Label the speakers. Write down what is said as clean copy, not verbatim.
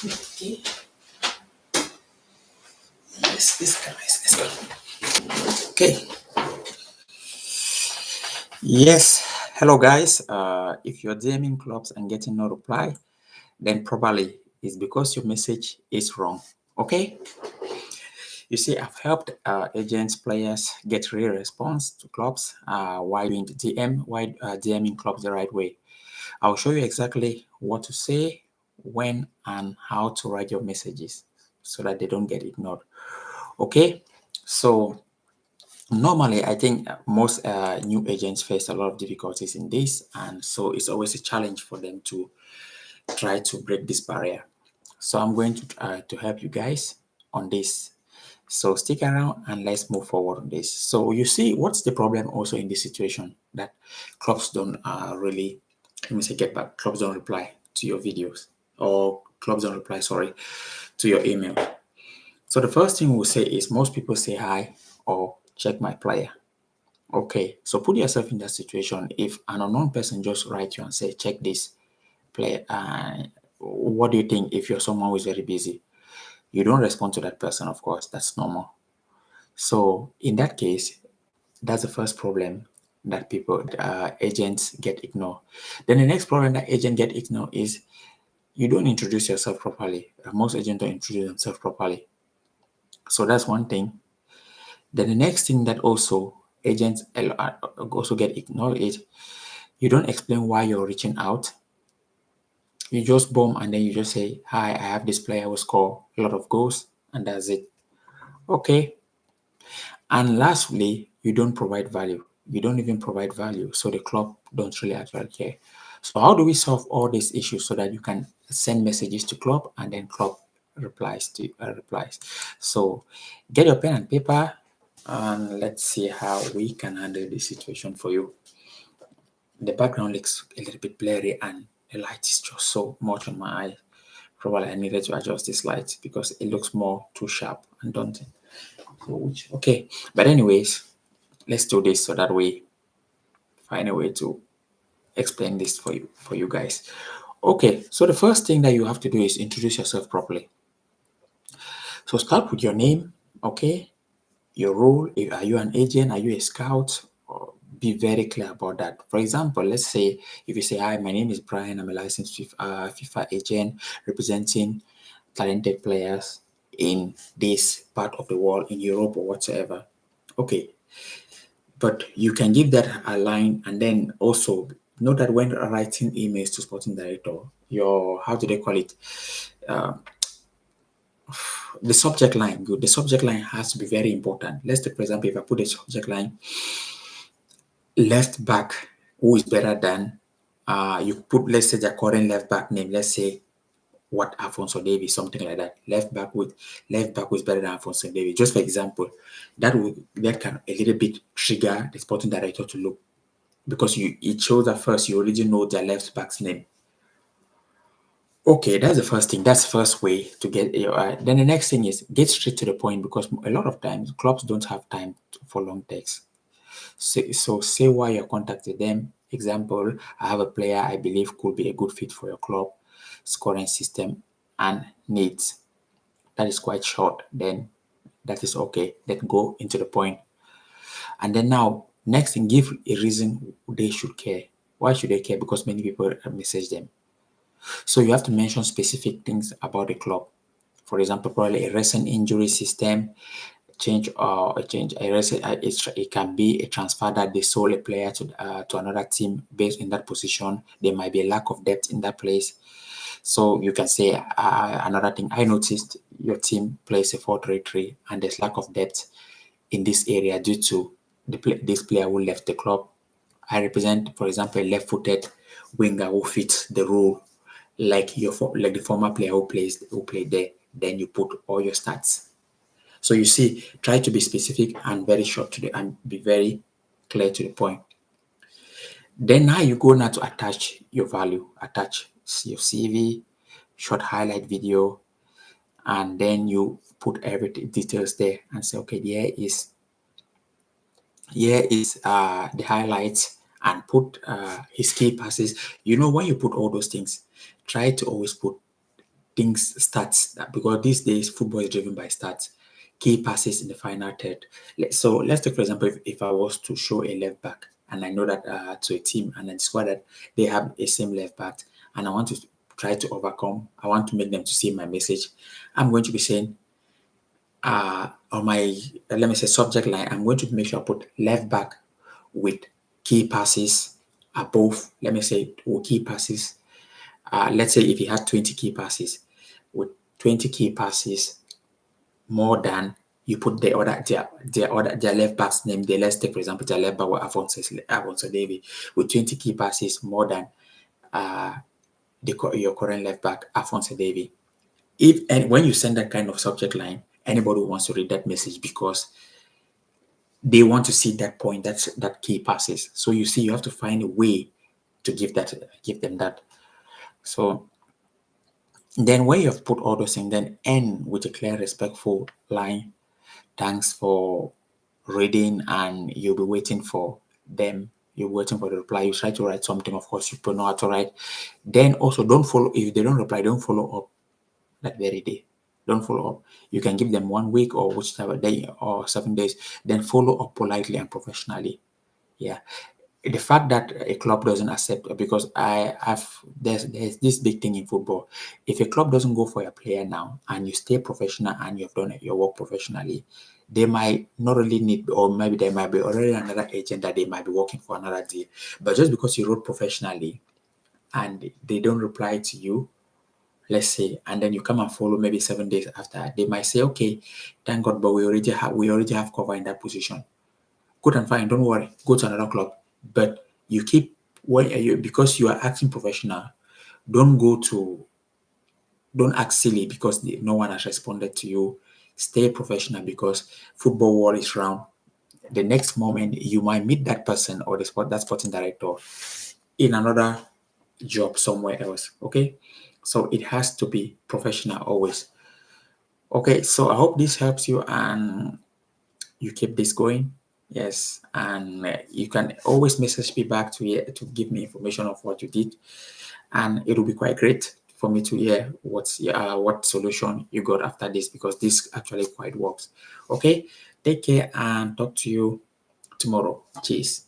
Speaker 1: Okay. Yes, this guys. Let's go. Okay. Yes. Hello, guys. If you're DMing clubs and getting no reply, then probably it's because your message is wrong. Okay. You see, I've helped agents, players get real response to clubs while doing the while DMing clubs the right way. I'll show you exactly what to say, when, and how to write your messages so that they don't get ignored. Okay. So normally, I think most new agents face a lot of difficulties in this, and so it's always a challenge for them to try to break this barrier. So I'm going to help you guys on this. So stick around and let's move forward on this. So you see, what's the problem also in this situation that clubs don't really, let me say, get back. Clubs don't reply to your videos, or clubs don't reply, sorry, to your email. So the first thing we'll say is most people say hi or check my player. Okay, so put yourself in that situation. If an unknown person just write you and say, check this play, what do you think if you're someone who is very busy? You don't respond to that person, of course, that's normal. So in that case, that's the first problem that people, agents get ignored. Then the next problem that agent get ignored is you don't introduce yourself properly. Most agents don't introduce themselves properly. So that's one thing. Then the next thing that also agents also get ignored is you don't explain why you're reaching out. You just boom and then you just say, hi, I have this player who score a lot of goals, and that's it. Okay. And lastly, you don't provide value. You don't even provide value. So the club don't really actually care. So how do we solve all these issues so that you can send messages to club and then club replies? So get your pen and paper and let's see how we can handle this situation for you. The background looks a little bit blurry and the light is just so much on my eye. Probably I needed to adjust this light because it looks more too sharp and daunting. Okay, but anyways, let's do this so that we find a way to explain this for you guys. Okay, so the first thing that you have to do is introduce yourself properly. So start with your name, okay, your role. Are you an agent? Are you a scout? Or be very clear about that. For example, let's say if you say, hi, my name is Brian, I'm a licensed FIFA agent representing talented players in this part of the world, in Europe or whatsoever. Okay, but you can give that a line and then also know that when writing emails to sporting director, your, how do they call it? Uh, the subject line, good. The subject line has to be very important. Let's take, for example, if I put a subject line, left back, who is better than, you put, let's say, the current left back name, let's say, what Alfonso Davies, something like that. Left back was better than Alfonso Davies. Just for example, that can a little bit trigger the sporting director to look, because it shows that first you already know their left back's name. Okay, that's the first thing. That's the first way to get your. Then the next thing is get straight to the point, because a lot of times clubs don't have time for long texts. So say why you contacted them. Example, I have a player I believe could be a good fit for your club, scoring system and needs. That is quite short. Then that is okay. Then go into the point. And then now, next thing, give a reason they should care. Why should they care? Because many people message them. So you have to mention specific things about the club. For example, probably a recent injury system, change or a change. It can be a transfer that they sold a player to another team based in that position. There might be a lack of depth in that place. So you can say another thing. I noticed your team plays a 4-3-3 and there's lack of depth in this area due to this player who left the club. I represent, for example, a left-footed winger who fits the role like like the former player who played there. Then you put all your stats. So you see, try to be specific and very short to the and be very clear to the point. Then now you go now to attach your value, attach your CV, short highlight video, and then you put every details there and say, okay, here is the highlights, and put his key passes. You know, when you put all those things, try to always put things stats, because these days football is driven by stats. Key passes in the final third. So let's take for example, if I was to show a left back and I know that to a team and I discover that they have a same left back and I want to try to overcome, I want to make them to see my message, I'm going to be saying on my let me say subject line, I'm going to make sure I put left back with key passes above, let me say, with key passes. Let's say if he had 20 key passes, with 20 key passes more than, you put their left back's name there. Let's take for example their left back with Afonso Davies with 20 key passes more than your current left back Afonso Davies. If and when you send that kind of subject line, anybody wants to read that message because they want to see that point, that key passes. So you see, you have to find a way to give them that. So then when you've put all those things, then end with a clear, respectful line. Thanks for reading, and you'll be waiting for them. You're waiting for the reply. You try to write something, of course, you know how to write. Then also don't follow, if they don't reply, don't follow up that very day. Don't follow up. You can give them 1 week or whichever day or 7 days. Then follow up politely and professionally. Yeah. The fact that a club doesn't accept, because there's this big thing in football. If a club doesn't go for a player now and you stay professional and you've done your work professionally, they might not really need, or maybe there might be already another agent that they might be working for another deal. But just because you wrote professionally and they don't reply to you, let's say, and then you come and follow maybe 7 days after, they might say, okay, thank God, but we already have cover in that position. Good and fine, don't worry, go to another club. But you keep, because you are acting professional, don't don't act silly because no one has responded to you. Stay professional, because football world is round. The next moment you might meet that person or that sporting director in another job somewhere else. Okay, so it has to be professional always. Okay, so I hope this helps you and you keep this going. Yes, and you can always message me back to give me information of what you did, and it will be quite great for me to hear what solution you got after this, because this actually quite works. Okay, take care and talk to you tomorrow. Cheers.